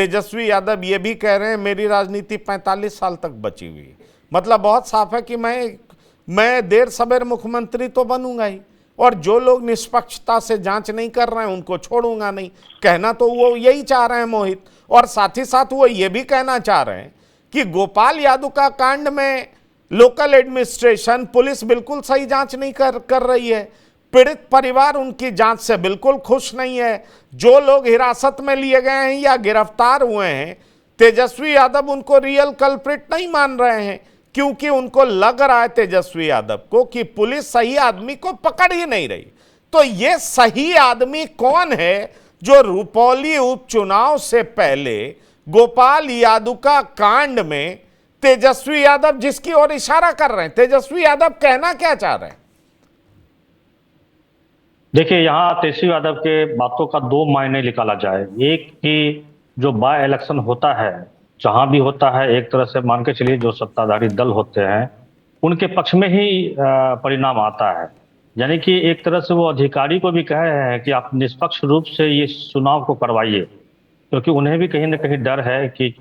तेजस्वी यादव ये भी कह रहे हैं मेरी राजनीति 45 साल तक बची हुई है। मतलब बहुत साफ है कि मैं देर सवेर मुख्यमंत्री तो बनूंगा ही, और जो लोग निष्पक्षता से जांच नहीं कर रहे हैं उनको छोड़ूंगा नहीं। कहना तो वो यही चाह रहे हैं मोहित, और साथ ही साथ वो ये भी कहना चाह रहे हैं कि गोपाल यादव का कांड में लोकल एडमिनिस्ट्रेशन, पुलिस बिल्कुल सही जांच नहीं कर रही है। पीड़ित परिवार उनकी जांच से बिल्कुल खुश नहीं है। जो लोग हिरासत में लिए गए हैं या गिरफ्तार हुए हैं, तेजस्वी यादव उनको रियल कल्प्रिट नहीं मान रहे हैं, क्योंकि उनको लग रहा है तेजस्वी यादव को कि पुलिस सही आदमी को पकड़ ही नहीं रही। तो ये सही आदमी कौन है जो रुपौली उपचुनाव से पहले गोपाल यादव का कांड में तेजस्वी यादव जिसकी ओर इशारा कर रहे हैं, तेजस्वी यादव कहना क्या चाह रहे हैं? देखिए, यहाँ तेजस्वी यादव के बातों का दो मायने निकाला जाए। एक कि जो बाय इलेक्शन होता है, जहां भी होता है, एक तरह से मान के चलिए जो सत्ताधारी दल होते हैं उनके पक्ष में ही परिणाम आता है। यानी कि एक तरह से वो अधिकारी को भी कह रहे हैं कि आप निष्पक्ष रूप से ये चुनाव को करवाइए, क्योंकि उन्हें भी कहीं ना कहीं डर है कि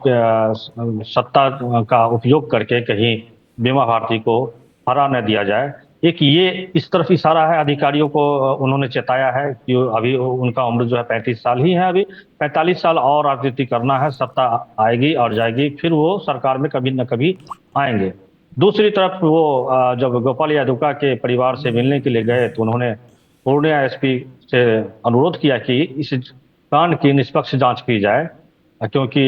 सत्ता का उपयोग करके कहीं बीमा भारती को हरा न दिया जाए। एक ये इस तरफ इशारा है, अधिकारियों को उन्होंने चेताया है कि अभी उनका उम्र जो है 35 साल ही है, अभी 45 साल और राजनीति करना है, सत्ता आएगी और जाएगी, फिर वो सरकार में कभी न कभी आएंगे। दूसरी तरफ वो जब गोपाल यादव के परिवार से मिलने के लिए गए तो उन्होंने पूर्णिया एसपी से अनुरोध किया कि इस कांड की निष्पक्ष जांच की जाए, क्योंकि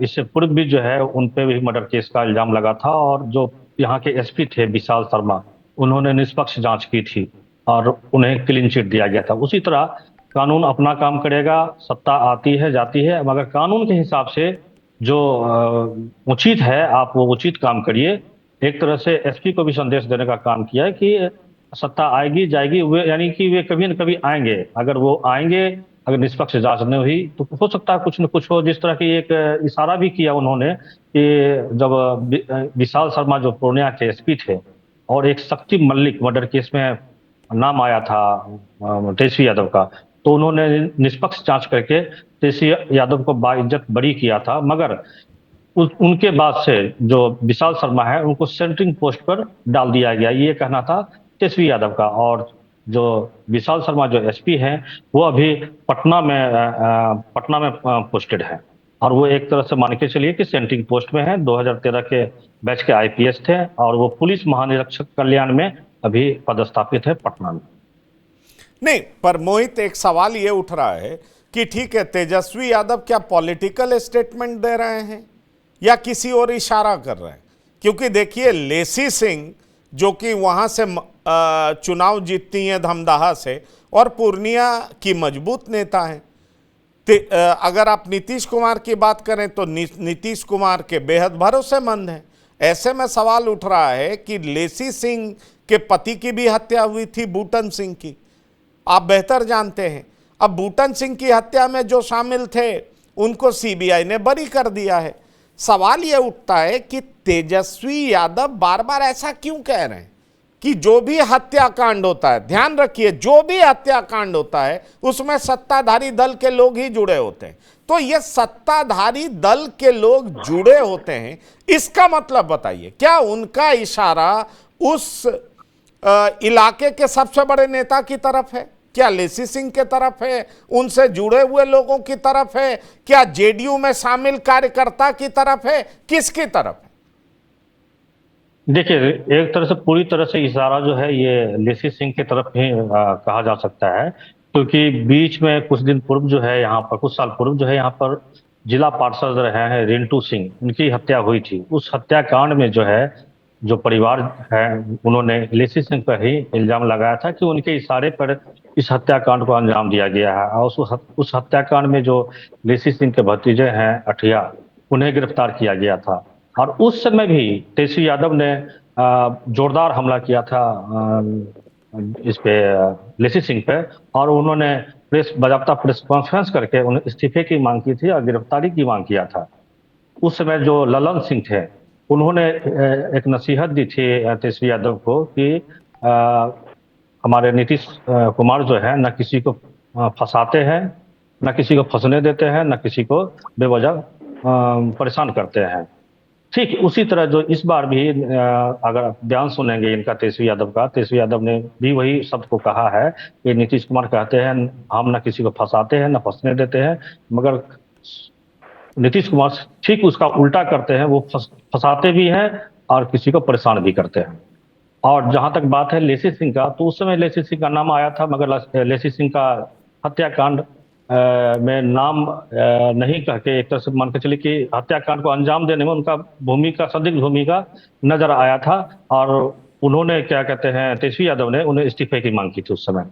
इससे पूर्व भी जो है उन पे भी मर्डर केस का इल्जाम लगा था, और जो यहाँ के एसपी थे विशाल शर्मा, उन्होंने निष्पक्ष जांच की थी और उन्हें क्लीन चिट दिया गया था। उसी तरह कानून अपना काम करेगा, सत्ता आती है जाती है, मगर कानून के हिसाब से जो उचित है आप वो उचित काम करिए। एक तरह से एसपी को भी संदेश देने का काम किया है कि सत्ता आएगी जाएगी, वे यानी कि वे कभी न कभी आएंगे। अगर वो आएंगे, अगर निष्पक्ष जांच नहीं हुई तो हो सकता है कुछ न कुछ हो। जिस तरह की एक इशारा भी किया उन्होंने कि जब विशाल शर्मा जो पूर्णिया के एसपी थे और एक शक्ति मलिक मर्डर केस में नाम आया था तेजस्वी यादव का, तो उन्होंने निष्पक्ष जांच करके तेजस्वी यादव को बाइज्जत बरी किया था। मगर उनके बाद से जो विशाल शर्मा है उनको सेंटरिंग पोस्ट पर डाल दिया गया, ये कहना था तेजस्वी यादव का। और जो विशाल शर्मा जो एसपी हैं वो अभी पटना में पोस्टेड है, और वो एक तरह से मान के चलिए कि सेंटरिंग पोस्ट में है। 2013 के बैच के आईपीएस थे और वो पुलिस महानिरीक्षक कल्याण में अभी पदस्थापित है पटना में। नहीं, पर मोहित एक सवाल ये उठ रहा है कि ठीक है, तेजस्वी यादव क्या पॉलिटिकल स्टेटमेंट दे रहे हैं या किसी और इशारा कर रहे हैं? क्योंकि देखिए, लेसी सिंह जो कि वहां से चुनाव जीतती हैं धमदाहा से और पूर्णिया की मजबूत नेता हैं। अगर आप नीतीश कुमार की बात करें तो नीतीश कुमार के बेहद भरोसेमंद हैं। ऐसे में सवाल उठ रहा है कि लेसी सिंह के पति की भी हत्या हुई थी, बूटन सिंह की, आप बेहतर जानते हैं। अब बूटन सिंह की हत्या में जो शामिल थे उनको सीबीआई ने बरी कर दिया है। सवाल यह उठता है कि तेजस्वी यादव बार बार ऐसा क्यों कह रहे हैं कि जो भी हत्याकांड होता है, ध्यान रखिए, जो भी हत्याकांड होता है उसमें सत्ताधारी दल के लोग ही जुड़े होते हैं। तो ये सत्ताधारी दल के लोग जुड़े होते हैं, इसका मतलब बताइए, क्या उनका इशारा उस इलाके के सबसे बड़े नेता की तरफ है? क्या लेसी सिंह के तरफ है? उनसे जुड़े हुए लोगों की तरफ है? क्या जेडीयू में शामिल कार्यकर्ता की तरफ है? किसकी तरफ है? देखिए, एक तरह से पूरी तरह से इशारा जो है ये लेसी सिंह की तरफ ही कहा जा सकता है, क्योंकि बीच में कुछ दिन पूर्व जो है यहाँ पर, कुछ साल पूर्व जो है यहाँ पर जिला पार्षद रहे हैं रिंटू सिंह, उनकी हत्या हुई थी। उस हत्याकांड में जो है जो परिवार है उन्होंने लेसी सिंह पर ही इल्जाम लगाया था कि उनके इशारे पर इस हत्याकांड को अंजाम दिया गया है। और उस हत्याकांड में जो लेसी सिंह के भतीजे हैं अठिया, उन्हें गिरफ्तार किया गया था। और उस समय भी तेजस्वी यादव ने जोरदार हमला किया था इस पे लेसी सिंह पे, और उन्होंने बाकायदा प्रेस कॉन्फ्रेंस करके उन्हें इस्तीफे की मांग की थी और गिरफ्तारी की मांग किया था। उस समय जो ललन सिंह थे उन्होंने एक नसीहत दी थी तेजस्वी यादव को कि हमारे नीतीश कुमार जो है न किसी को फंसाते हैं ना किसी को फंसने देते हैं, ना किसी को बेवजह परेशान करते हैं। ठीक उसी तरह जो इस बार भी अगर आप बयान सुनेंगे इनका, तेजस्वी यादव का, तेजस्वी यादव ने भी वही शब्द को कहा है कि नीतीश कुमार कहते हैं हम ना किसी को फंसाते हैं ना फंसने देते हैं, मगर नीतीश कुमार ठीक उसका उल्टा करते हैं, वो फंसाते भी हैं और किसी को परेशान भी करते हैं। और जहां तक बात है लेसी सिंह का, तो उस समय लेसी सिंह का नाम आया था, मगर लेसी सिंह का हत्याकांड में नाम नहीं कह के, एक तरह से मान के चलिए कि हत्याकांड को अंजाम देने में उनका भूमिका, संदिग्ध भूमिका नजर आया था। और उन्होंने क्या कहते हैं, तेजस्वी यादव ने उन्हें इस्तीफे की मांग की थी उस समय।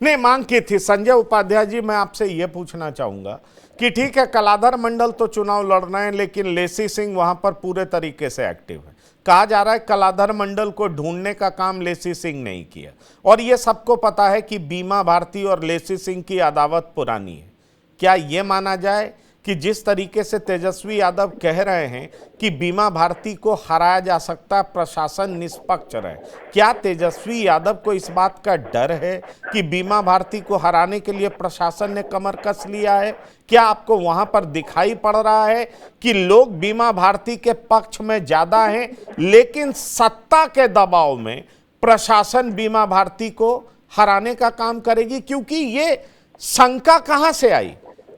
नहीं, मांग की थी। संजय उपाध्याय जी, मैं आपसे यह पूछना चाहूंगा कि ठीक है, कलाधर मंडल तो चुनाव लड़ रहे हैं, लेकिन लेसी सिंह वहां पर पूरे तरीके से एक्टिव है। कहा जा रहा है कलाधर मंडल को ढूंढने का काम लेसी सिंह नहीं किया, और यह सबको पता है कि बीमा भारती और लेसी सिंह की अदावत पुरानी है। क्या यह माना जाए कि जिस तरीके से तेजस्वी यादव कह रहे हैं कि बीमा भारती को हराया जा सकता, प्रशासन निष्पक्ष रहे, क्या तेजस्वी यादव को इस बात का डर है कि बीमा भारती को हराने के लिए प्रशासन ने कमर कस लिया है? क्या आपको वहां पर दिखाई पड़ रहा है कि लोग बीमा भारती के पक्ष में ज्यादा हैं, लेकिन सत्ता के दबाव में प्रशासन बीमा भारती को हराने का काम करेगी? क्योंकि ये शंका कहां से आई?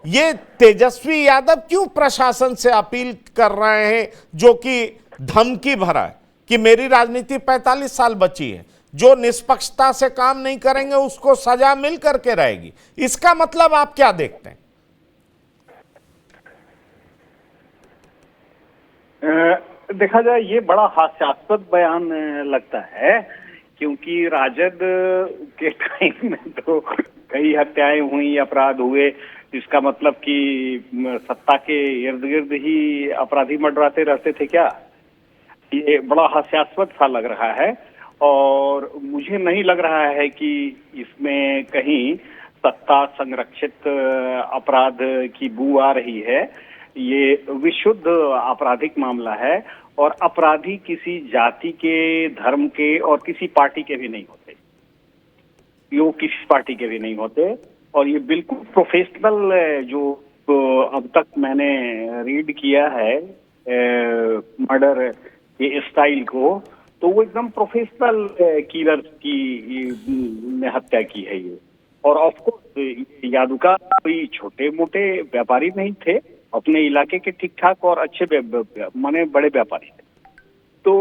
ये तेजस्वी यादव क्यों प्रशासन से अपील कर रहे हैं, जो कि धमकी भरा है कि मेरी राजनीति 45 साल बची है, जो निष्पक्षता से काम नहीं करेंगे उसको सजा मिल करके रहेगी? इसका मतलब आप क्या देखते हैं? देखा जाए ये बड़ा हास्यास्पद बयान लगता है, क्योंकि राजद के टाइम में तो कई हत्याएं हुई, अपराध हुए। इसका मतलब कि सत्ता के इर्द गिर्द ही अपराधी मंडराते रहते थे क्या? ये बड़ा हास्यास्पद सा लग रहा है, और मुझे नहीं लग रहा है कि इसमें कहीं सत्ता संरक्षित अपराध की बू आ रही है। ये विशुद्ध आपराधिक मामला है, और अपराधी किसी जाति के, धर्म के और किसी पार्टी के भी नहीं होते। ये किसी पार्टी के भी नहीं होते, और ये बिल्कुल प्रोफेशनल, जो अब तक मैंने रीड किया है मर्डर के स्टाइल को, तो वो एकदम प्रोफेशनल किलर की ने हत्या की है ये। और ऑफकोर्स यादुका कोई छोटे मोटे व्यापारी नहीं थे, अपने इलाके के ठीक ठाक और अच्छे माने बड़े व्यापारी थे। तो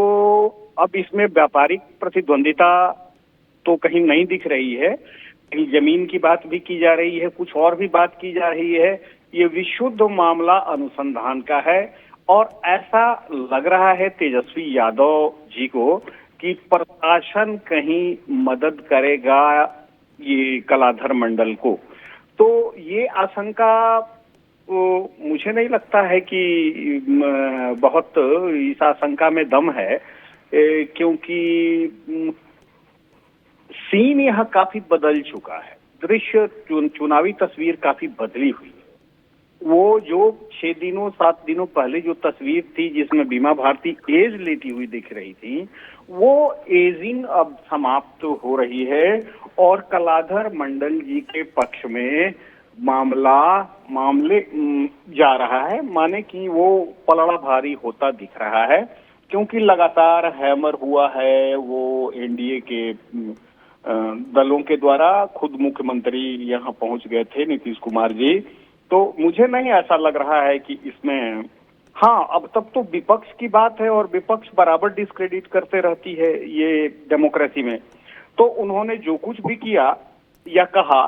अब इसमें व्यापारिक प्रतिद्वंदिता तो कहीं नहीं दिख रही है, जमीन की बात भी की जा रही है, कुछ और भी बात की जा रही है। ये विशुद्ध मामला अनुसंधान का है, और ऐसा लग रहा है तेजस्वी यादव जी को कि प्रशासन कहीं मदद करेगा ये कलाधर मंडल को। तो ये आशंका मुझे नहीं लगता है कि बहुत इस आशंका में दम है, क्योंकि सीन यह काफी बदल चुका है। दृश्य, चुनावी तस्वीर काफी बदली हुई है। वो जो 6 दिनों 7 दिनों पहले जो तस्वीर थी जिसमें बीमा भारती एज लेती हुई दिख रही थी, वो एजिंग अब समाप्त हो रही है, और कलाधर मंडल जी के पक्ष में मामले जा रहा है, माने कि वो पलड़ा भारी होता दिख रहा है। क्योंकि लगातार हैमर हुआ है वो एनडीए के दलों के द्वारा। खुद मुख्यमंत्री यहाँ पहुंच गए थे, नीतीश कुमार जी। तो मुझे नहीं ऐसा लग रहा है कि इसमें, हाँ, अब तक तो विपक्ष की बात है, और विपक्ष बराबर डिस्क्रेडिट करते रहती है ये डेमोक्रेसी में। तो उन्होंने जो कुछ भी किया या कहा,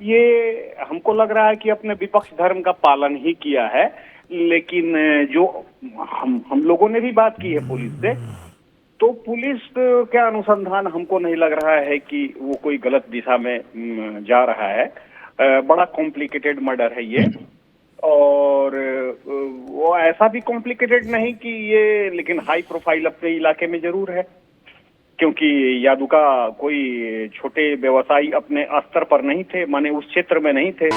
ये हमको लग रहा है कि अपने विपक्ष धर्म का पालन ही किया है। लेकिन जो हम लोगों ने भी बात की है पुलिस से, तो पुलिस का अनुसंधान हमको नहीं लग रहा है कि वो कोई गलत दिशा में जा रहा है। बड़ा कॉम्प्लिकेटेड मर्डर है ये, और वो ऐसा भी कॉम्प्लिकेटेड नहीं कि ये, लेकिन हाई प्रोफाइल अपने इलाके में जरूर है, क्योंकि यादुका कोई छोटे व्यवसायी अपने स्तर पर नहीं थे, माने उस क्षेत्र में नहीं थे।